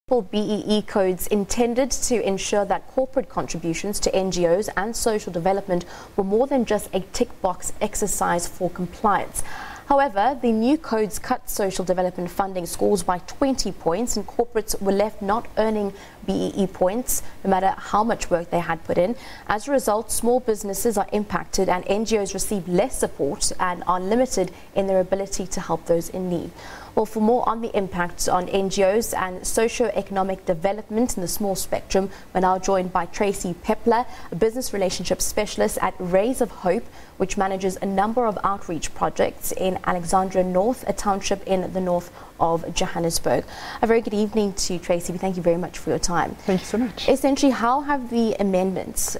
B-BBEE Codes intended to ensure that corporate contributions to NGOs and social development were more than just a tick box exercise for compliance. However, the new codes cut social development funding scores by 20 points, and corporates were left not earning BEE points no matter how much work they had put in. As a result, small businesses are impacted and NGOs receive less support and are limited in their ability to help those in need. Well, for more on the impacts on NGOs and socio-economic development in the small spectrum, we're now joined by Tracy Pepler, a business relationship specialist at Rays of Hope, which manages a number of outreach projects in Alexandra North, a township in the north of Johannesburg. A very good evening to you, Tracy. We thank you very much for your time. Thank you so much. Essentially, how have the amendments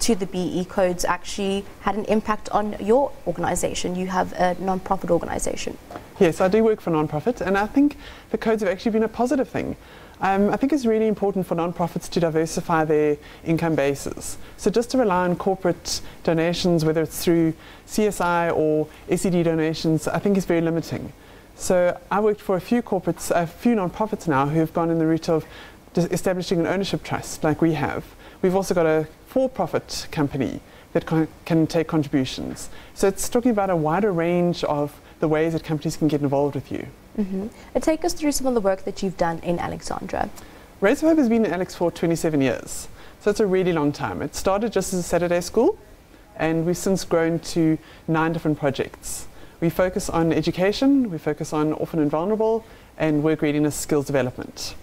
to the BEE codes actually had an impact on your organisation? You have a non-profit organisation. Yes, I do work for non-profit, and I think the codes have actually been a positive thing. I think it's really important for non-profits to diversify their income bases. So just to rely on corporate donations, whether it's through CSI or SED donations, I think is very limiting. So I worked for a few corporates, a few non-profits now who have gone in the route of establishing an ownership trust like we have. We've also got a for-profit company that can take contributions. So it's talking about a wider range of the ways that companies can get involved with you. And take us through some of the work that you've done in Alexandra. Rays of Hope has been in Alex for 27 years. So it's a really long time. It started just as a Saturday school, and we've since grown to 9 different projects. We focus on education, we focus on orphan and vulnerable, and work readiness skills development.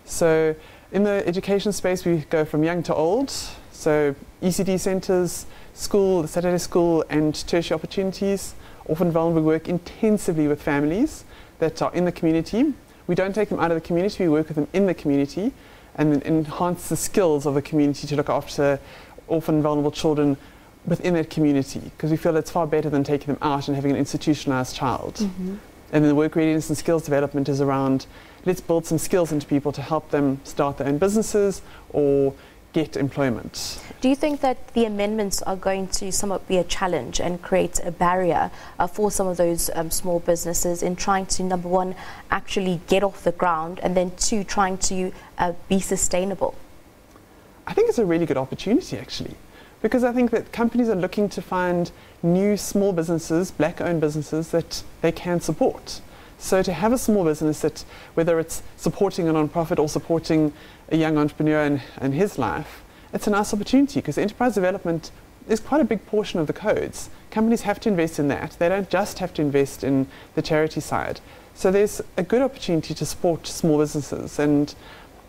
So in the education space, we go from young to old. So ECD centres, school, the Saturday school, and tertiary opportunities. Orphan and vulnerable, we work intensively with families that are in the community. We don't take them out of the community, we work with them in the community and then enhance the skills of the community to look after orphan and vulnerable children within that community, because we feel it's far better than taking them out and having an institutionalized child. And then the work readiness and skills development is around, let's build some skills into people to help them start their own businesses or get employment. Do you think that the amendments are going to somewhat be a challenge and create a barrier for some of those small businesses in trying to, number one, actually get off the ground, and then two, trying to be sustainable? I think it's a really good opportunity, actually, because I think that companies are looking to find new small businesses, black-owned businesses that they can support. So to have a small business that, whether it's supporting a non-profit or supporting a young entrepreneur in his life, it's a nice opportunity, because enterprise development is quite a big portion of the codes. Companies have to invest in that. They don't just have to invest in the charity side. So there's a good opportunity to support small businesses, and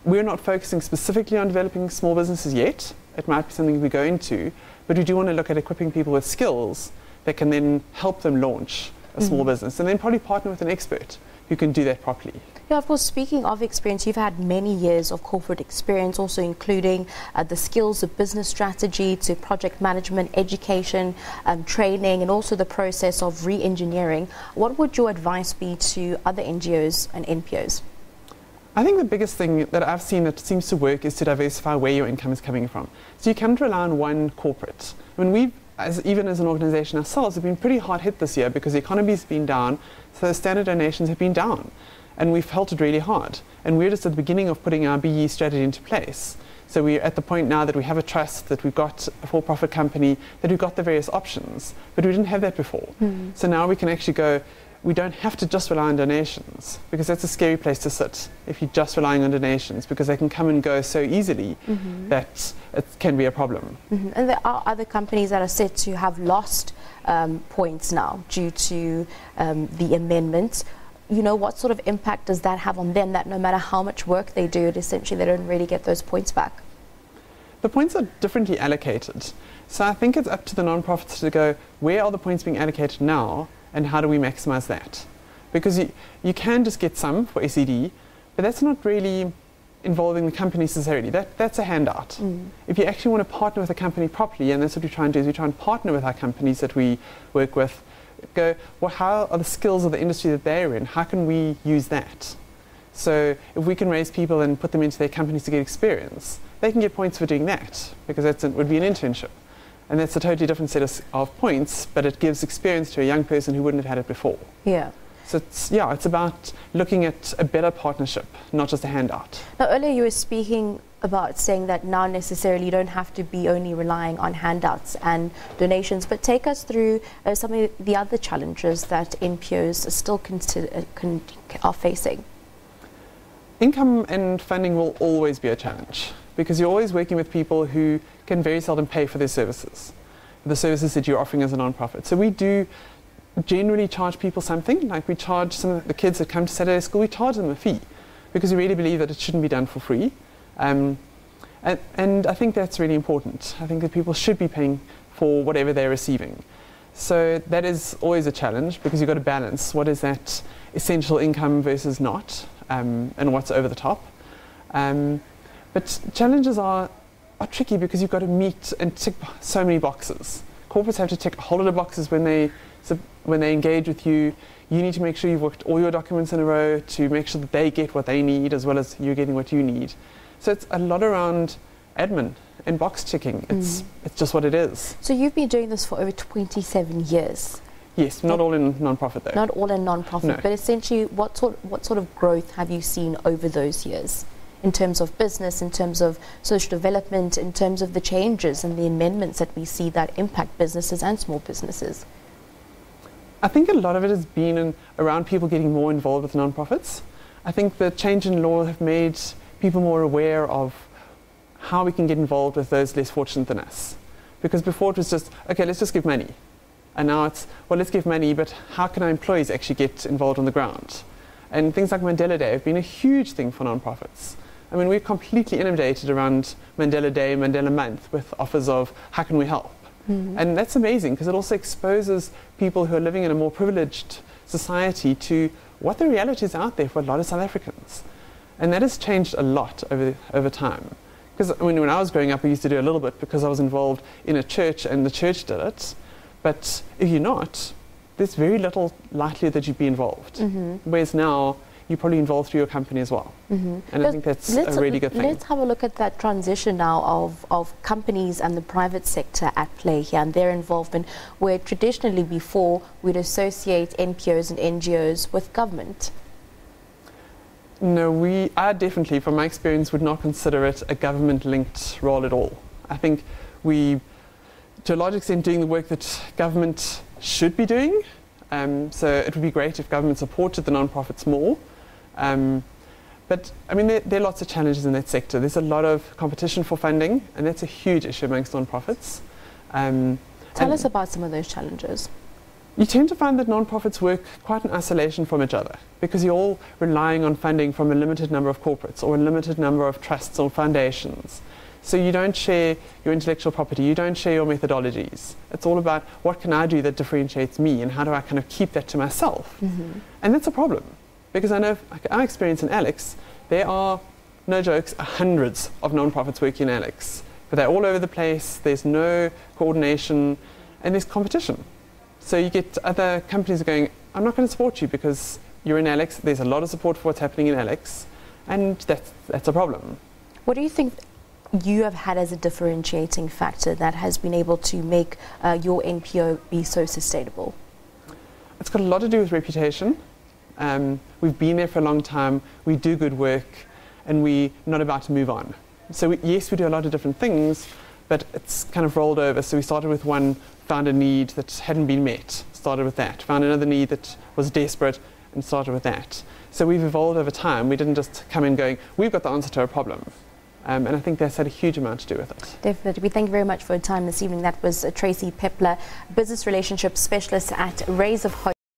we're not focusing specifically on developing small businesses yet. It might be something we go into, but we do want to look at equipping people with skills that can then help them launch a small business, and then probably partner with an expert who can do that properly. Yeah, of course, speaking of experience, you've had many years of corporate experience, also including the skills of business strategy to project management, education, training, and also the process of re-engineering. What would your advice be to other NGOs and NPOs? I think the biggest thing that I've seen that seems to work is to diversify where your income is coming from. So you can't rely on one corporate. I mean, even as an organisation ourselves, have been pretty hard hit this year because the economy's been down, so standard donations have been down, and we've felt it really hard. And we're just at the beginning of putting our BE strategy into place. So we're at the point now that we have a trust, that we've got a for-profit company, that we've got the various options, but we didn't have that before. So now we can actually go, we don't have to just rely on donations, because that's a scary place to sit if you're just relying on donations, because they can come and go so easily that it can be a problem. And there are other companies that are said to have lost points now due to the amendments. You know, what sort of impact does that have on them, that no matter how much work they do, essentially they don't really get those points back? The points are differently allocated. So I think it's up to the non-profits to go, where are the points being allocated now, and how do we maximize that? Because you can just get some for SED, but that's not really involving the company necessarily. That's a handout. If you actually want to partner with a company properly, and that's what we try and do, is we try and partner with our companies that we work with, go, well, how are the skills of the industry that they're in? How can we use that? So if we can raise people and put them into their companies to get experience, they can get points for doing that, because that would be an internship. And that's a totally different set of points, but it gives experience to a young person who wouldn't have had it before. Yeah. So it's about looking at a better partnership, not just a handout. Now, earlier you were speaking about saying that now necessarily you don't have to be only relying on handouts and donations, but take us through some of the other challenges that NPOs still are facing. Income and funding will always be a challenge because you're always working with people who can very seldom pay for their services, the services that you're offering as a non-profit. So we do generally charge people something, like we charge some of the kids that come to Saturday school, we charge them a fee because we really believe that it shouldn't be done for free. And I think that's really important. I think that people should be paying for whatever they're receiving. So that is always a challenge because you've got to balance what is that essential income versus not, and what's over the top. But challenges are tricky because you've got to meet and tick so many boxes. Corporates have to tick a whole lot of boxes when they engage with you. You need to make sure you've worked all your documents in a row to make sure that they get what they need as well as you getting what you need. So it's a lot around admin and box ticking. It's just what it is. So you've been doing this for over 27 years. Yes, not all in non-profit though. Not all in non-profit, no. But essentially what sort of growth have you seen over those years in terms of business, in terms of social development, in terms of the changes and the amendments that we see that impact businesses and small businesses? I think a lot of it has been around people getting more involved with non-profits. I think the change in law have made people more aware of how we can get involved with those less fortunate than us. Because before it was just, okay, let's just give money. And now it's, well, let's give money, but how can our employees actually get involved on the ground? And things like Mandela Day have been a huge thing for non-profits. I mean, we're completely inundated around Mandela Day, Mandela Month with offers of how can we help? And that's amazing because it also exposes people who are living in a more privileged society to what the reality is out there for a lot of South Africans. And that has changed a lot over time. Because when I was growing up, I used to do a little bit because I was involved in a church and the church did it. But if you're not, there's very little likelihood that you'd be involved. Whereas now, you're probably involved through your company as well. And I think that's a really good thing. Let's have a look at that transition now of companies and the private sector at play here and their involvement, where traditionally before we'd associate NPOs and NGOs with government. No, I definitely, from my experience, would not consider it a government-linked role at all. I think we, to a large extent, doing the work that government should be doing. So it would be great if government supported the non-profits more. But I mean, there are lots of challenges in that sector. There's a lot of competition for funding, and that's a huge issue amongst non-profits. Tell us about some of those challenges. You tend to find that non-profits work quite in isolation from each other because you're all relying on funding from a limited number of corporates or a limited number of trusts or foundations. So you don't share your intellectual property, you don't share your methodologies. It's all about what can I do that differentiates me and how do I kind of keep that to myself. And that's a problem because I know, like our experience in Alex, there are, no jokes, hundreds of non-profits working in Alex. But they're all over the place, there's no coordination, and there's competition. So you get other companies going, I'm not going to support you because you're in Alex, there's a lot of support for what's happening in Alex, and that's a problem. What do you think you have had as a differentiating factor that has been able to make your NPO be so sustainable? It's got a lot to do with reputation. We've been there for a long time, we do good work, and we're not about to move on. So yes, we do a lot of different things, but it's kind of rolled over. So we started with one, found a need that hadn't been met, started with that. Found another need that was desperate and started with that. So we've evolved over time. We didn't just come in going, we've got the answer to a problem. And I think that's had a huge amount to do with it. Definitely. We thank you very much for your time this evening. That was Tracy Pepler, Business Relationships Specialist at Rays of Hope.